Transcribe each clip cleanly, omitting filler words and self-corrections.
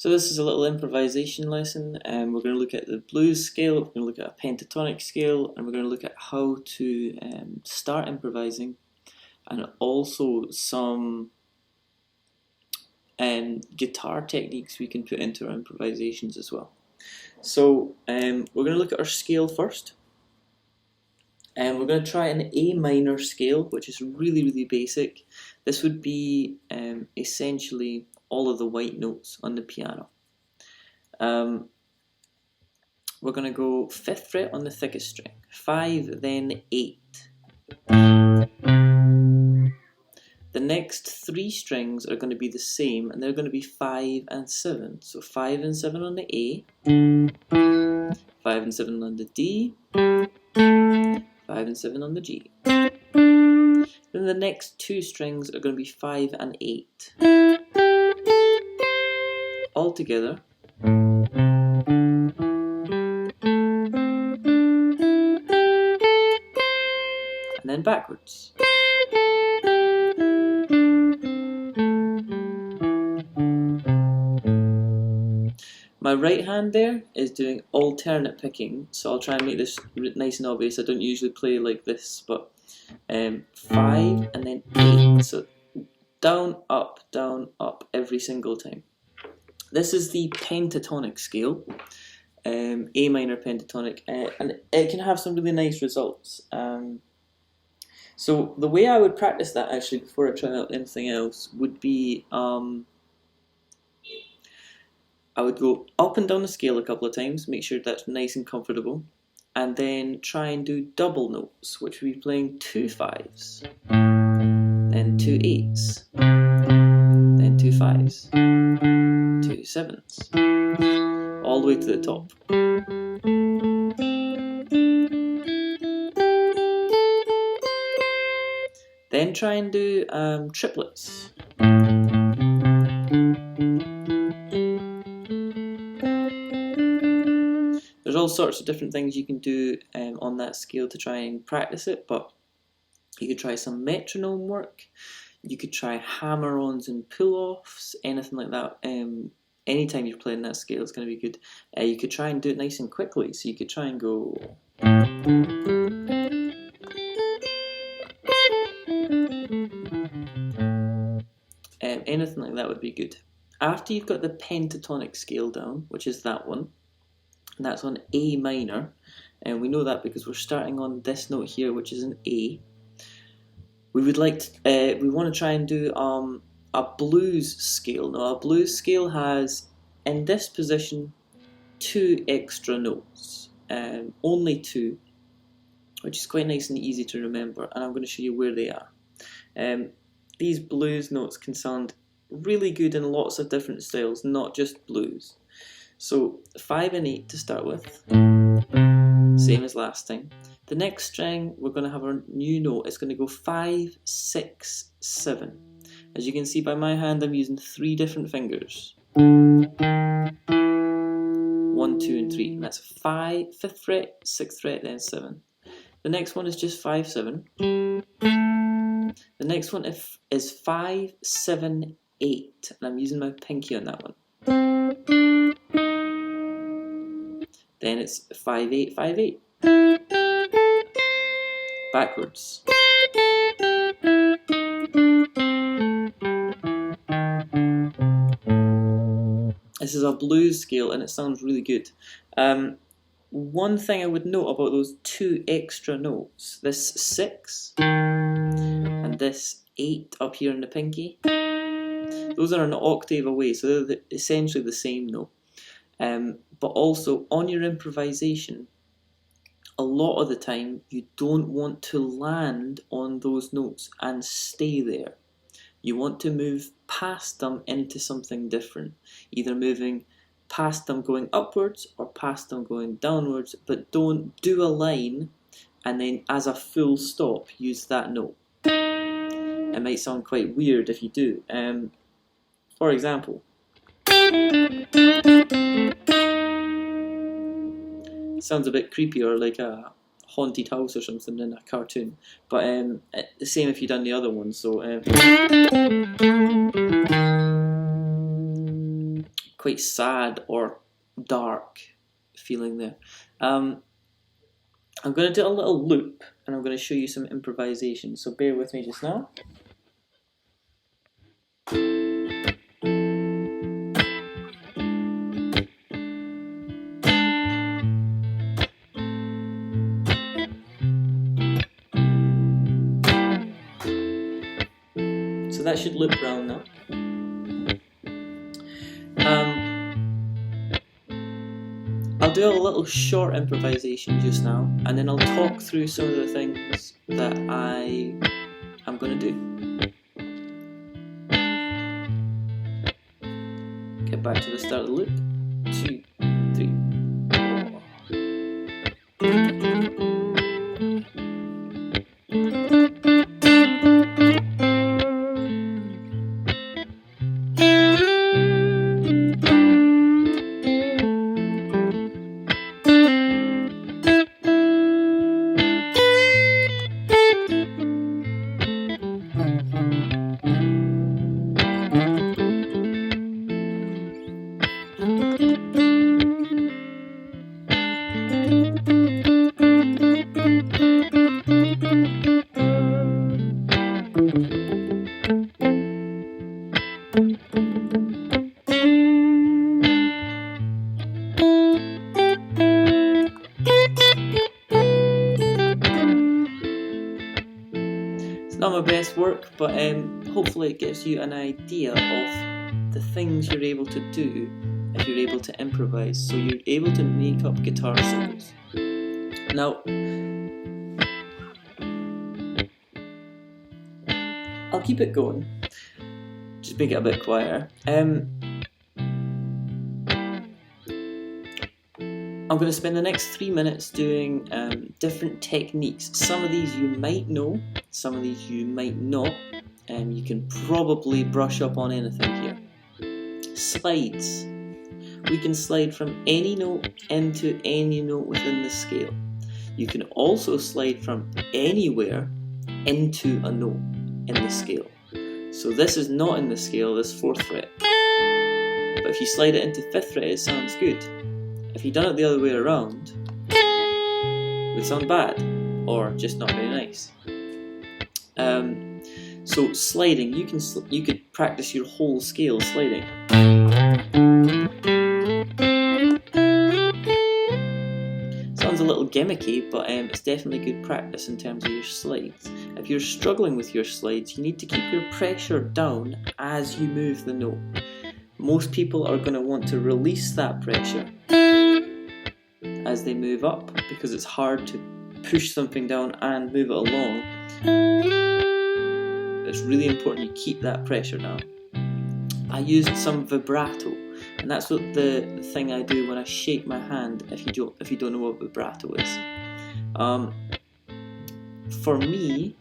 So this is a little improvisation lesson, and we're going to look at the blues scale, we're going to look at a pentatonic scale, and we're going to look at how to start improvising, and also some guitar techniques we can put into our improvisations as well. So we're going to look at our scale first, and we're going to try an A minor scale, which is really basic. This would be essentially all of the white notes on the piano. We're going to go 5th fret on the thickest string, 5, then 8. The next 3 strings are going to be the same, and they're going to be 5 and 7. So 5 and 7 on the A, 5 and 7 on the D, 5 and 7 on the G. Then the next 2 strings are going to be 5 and 8. All together. And then backwards. My right hand there is doing alternate picking, so I'll try and make this nice and obvious. I don't usually play like this, but 5 and then 8. So down, up, every single time. This is the pentatonic scale, A minor pentatonic, and it can have some really nice results. So the way I would practice that actually before I try out anything else would be I would go up and down the scale a couple of times, make sure that's nice and comfortable, and then try and do double notes, which would be playing 2 5s, then 2 8s, then 2 5s, 2 7s, all the way to the top. Then try and do triplets. There's all sorts of different things you can do on that scale to try and practice it, but you could try some metronome work, you could try hammer-ons and pull-offs, anything like that. Anytime you're playing that scale is going to be good. You could try and do it nice and quickly, so you could try and go... anything like that would be good. After you've got the pentatonic scale down, which is that one, and that's on A minor, and we know that because we're starting on this note here, which is an A. We would like to, we want to try and do a blues scale. Now, a blues scale has, in this position, 2 extra notes, only 2, which is quite nice and easy to remember, and I'm going to show you where they are. These blues notes can sound really good in lots of different styles, not just blues. So 5 and 8 to start with, same as last time. The next string, we're going to have our new note. It's going to go 5, 6, 7. As you can see by my hand, I'm using 3 different fingers. 1, 2, and 3. And that's 5, 5th fret, 6th fret, then 7. The next one is just 5, 7. The next one is 5, 7, 8. And I'm using my pinky on that one. Then it's 5, 8, 5, 8. Backwards. This is a blues scale and it sounds really good. One thing I would note about those 2 extra notes, this 6 and this 8 up here in the pinky, those are an octave away, so they're essentially the same note. But also on your improvisation, a lot of the time you don't want to land on those notes and stay there. You want to move past them into something different, either moving past them going upwards or past them going downwards, but don't do a line and then as a full stop use that note. It might sound quite weird if you do. For example, it sounds a bit creepy or like a haunted house or something in a cartoon, but the same if you've done the other one. So quite sad or dark feeling there. I'm going to do a little loop and I'm going to show you some improvisation, so bear with me just now. So that should loop round now. I'll do a little short improvisation just now, and then I'll talk through some of the things that I am going to do. Get back to the start of the loop. 2, 3, 4. Not my best work, but hopefully it gives you an idea of the things you're able to do if you're able to improvise, so you're able to make up guitar solos. Now, I'll keep it going, just make it a bit quieter. I'm going to spend the next 3 minutes doing different techniques. Some of these you might know, some of these you might not, and you can probably brush up on anything here. Slides. We can slide from any note into any note within the scale. You can also slide from anywhere into a note in the scale. So this is not in the scale, this 4th fret. But if you slide it into 5th fret, it sounds good. If you'd done it the other way around, it would sound bad, or just not very nice. So sliding, you could practice your whole scale sliding. Sounds a little gimmicky, but it's definitely good practice in terms of your slides. If you're struggling with your slides, you need to keep your pressure down as you move the note. Most people are going to want to release that pressure as they move up, because it's hard to push something down and move it along. It's really important you keep that pressure down. I used some vibrato, and that's what the thing I do when I shake my hand, if you don't know what vibrato is. For me,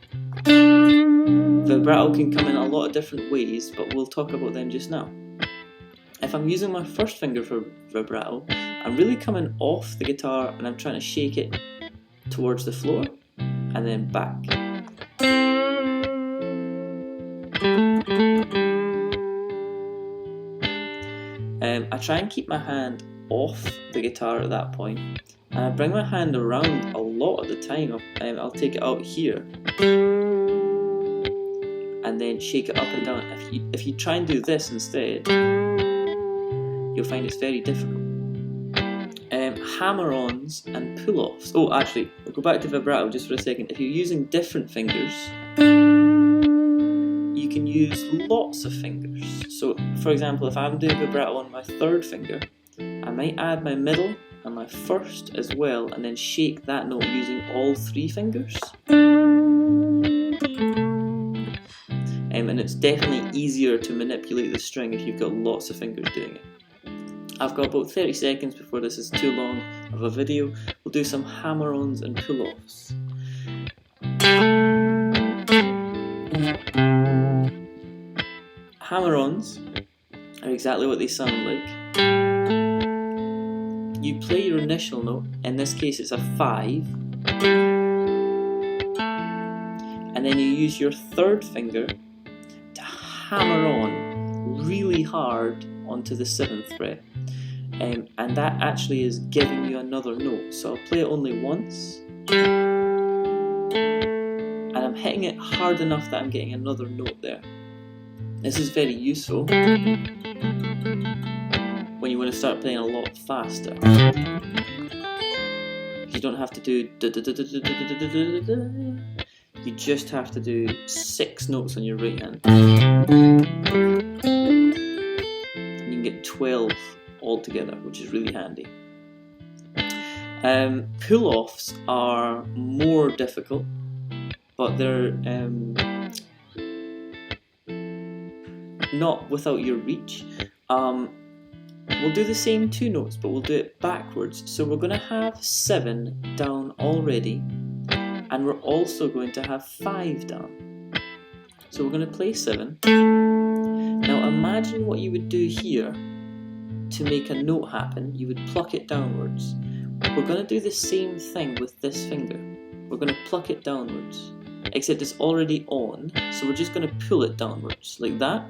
vibrato can come in a lot of different ways, but we'll talk about them just now. If I'm using my first finger for vibrato, I'm really coming off the guitar and I'm trying to shake it towards the floor and then back. I try and keep my hand off the guitar at that point, and I bring my hand around a lot of the time. I'll take it out here and then shake it up and down. If you try and do this instead, you'll find it's very difficult. Hammer-ons and pull-offs. Oh, actually, we'll go back to vibrato just for a second. If you're using different fingers, you can use lots of fingers. So, for example, if I'm doing vibrato on my 3rd finger, I might add my middle and my 1st as well, and then shake that note using all 3 fingers. And it's definitely easier to manipulate the string if you've got lots of fingers doing it. I've got about 30 seconds before this is too long of a video. We'll do some hammer-ons and pull-offs. Hammer-ons are exactly what they sound like. You play your initial note, in this case it's a 5, and then you use your 3rd finger to hammer on really hard onto the 7th fret, and that actually is giving you another note. So I'll play it only once, and I'm hitting it hard enough that I'm getting another note there. This is very useful when you want to start playing a lot faster. You don't have to do da da da da da da da da da da. You just have to do 6 notes on your right hand. And you can get 12 altogether, which is really handy. Pull-offs are more difficult, but they're not without your reach. We'll do the same 2 notes, but we'll do it backwards. So we're going to have 7 down already, and we're also going to have 5 down. So we're going to play 7. Now imagine what you would do here to make a note happen. You would pluck it downwards. We're going to do the same thing with this finger. We're going to pluck it downwards, except it's already on, so we're just going to pull it downwards like that.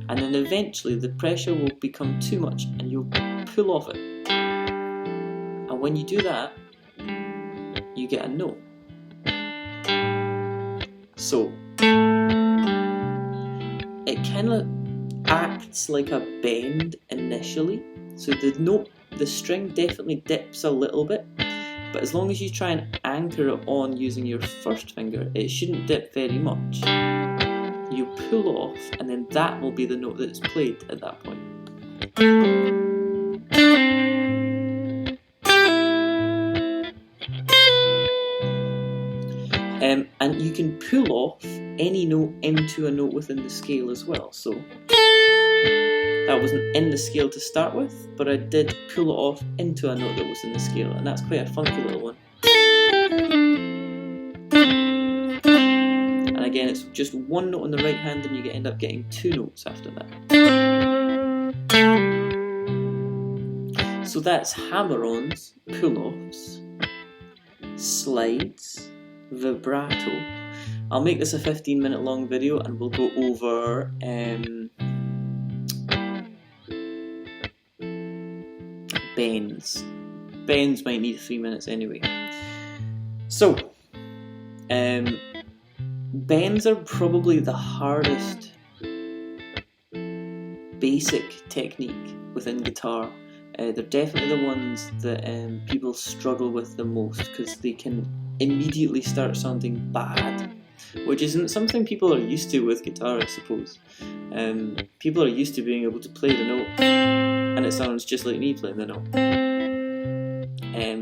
And then eventually the pressure will become too much and you'll pull off it. And when you do that, you get a note. So it kind of acts like a bend initially. So the string definitely dips a little bit, but as long as you try and anchor it on using your first finger, it shouldn't dip very much. You pull off, and then that will be the note that's played at that point. And you can pull off any note into a note within the scale as well. So that wasn't in the scale to start with, but I did pull it off into a note that was in the scale, and that's quite a funky little one. And again, it's just 1 note on the right hand, and you end up getting 2 notes after that. So that's hammer-ons, pull-offs, slides, vibrato. I'll make this a 15-minute long video, and we'll go over bends. Bends might need 3 minutes anyway. So, bends are probably the hardest basic technique within guitar. They're definitely the ones that people struggle with the most, because they can immediately start sounding bad, which isn't something people are used to with guitar, I suppose. People are used to being able to play the note and it sounds just like me playing the note.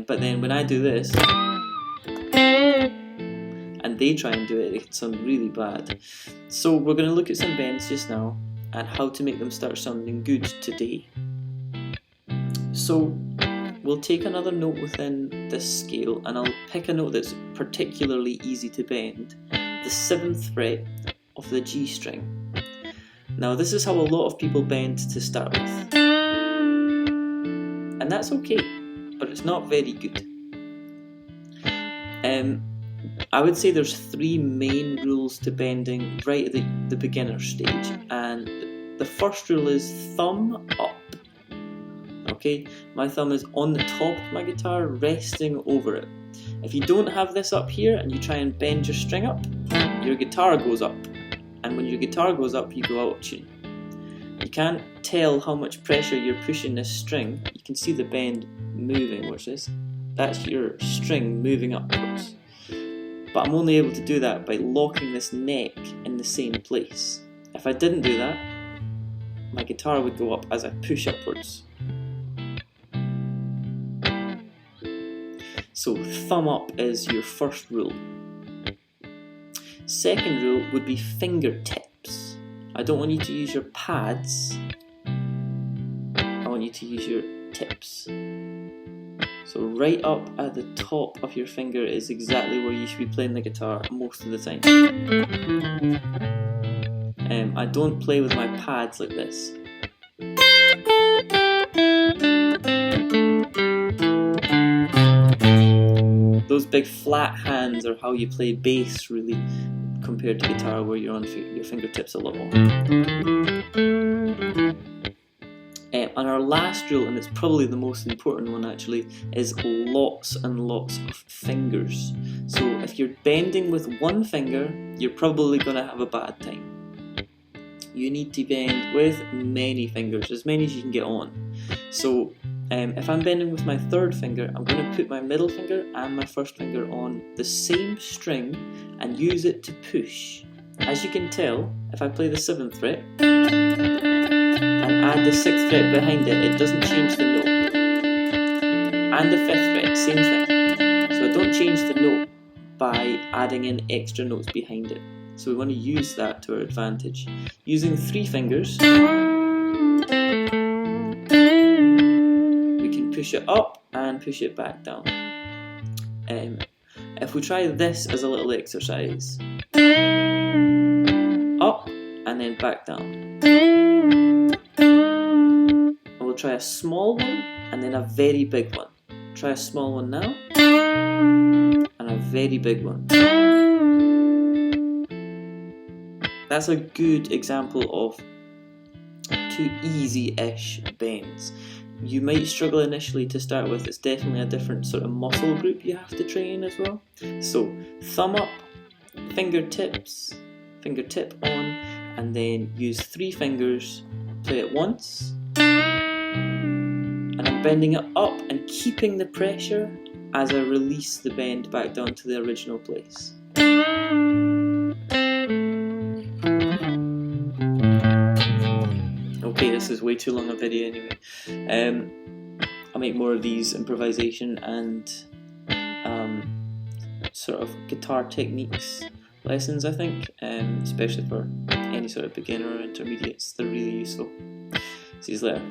But then when I do this and they try and do it, it can sound really bad. So we're going to look at some bends just now and how to make them start sounding good today. So we'll take another note within this scale, and I'll pick a note that's particularly easy to bend, the 7th fret of the G string. Now this is how a lot of people bend to start with, and that's okay, but it's not very good. I would say there's 3 main rules to bending right at the beginner stage, and the first rule is thumb up. Okay, my thumb is on the top of my guitar, resting over it. If you don't have this up here and you try and bend your string up, your guitar goes up. And when your guitar goes up, you go out of tune. You can't tell how much pressure you're pushing this string. You can see the bend moving, watch this. That's your string moving upwards. But I'm only able to do that by locking this neck in the same place. If I didn't do that, my guitar would go up as I push upwards. So thumb up is your first rule. Second rule would be fingertips. I don't want you to use your pads. I want you to use your tips. So right up at the top of your finger is exactly where you should be playing the guitar most of the time. I don't play with my pads like this. Those big flat hands are how you play bass, really, compared to guitar where you're on your fingertips a lot more. And our last rule, and it's probably the most important one actually, is lots and lots of fingers. So if you're bending with one finger, you're probably going to have a bad time. You need to bend with many fingers, as many as you can get on. So if I'm bending with my third finger, I'm going to put my middle finger and my first finger on the same string and use it to push. As you can tell, if I play the 7th fret and add the 6th fret behind it, it doesn't change the note. And the 5th fret, same thing. So I don't change the note by adding in extra notes behind it. So we want to use that to our advantage. Using 3 fingers, we can push it up and push it back down. If we try this as a little exercise, up and then back down. And we'll try a small one and then a very big one. Try a small one now and a very big one. That's a good example of 2 easy-ish bends. You might struggle initially to start with. It's definitely a different sort of muscle group you have to train as well. So thumb up, fingertips, fingertip on, and then use 3 fingers, play it once, and I'm bending it up and keeping the pressure as I release the bend back down to the original place. Okay, this is way too long a video anyway. I'll make more of these improvisation and sort of guitar techniques lessons, I think, especially for any sort of beginner or intermediates. They're really useful. See you later.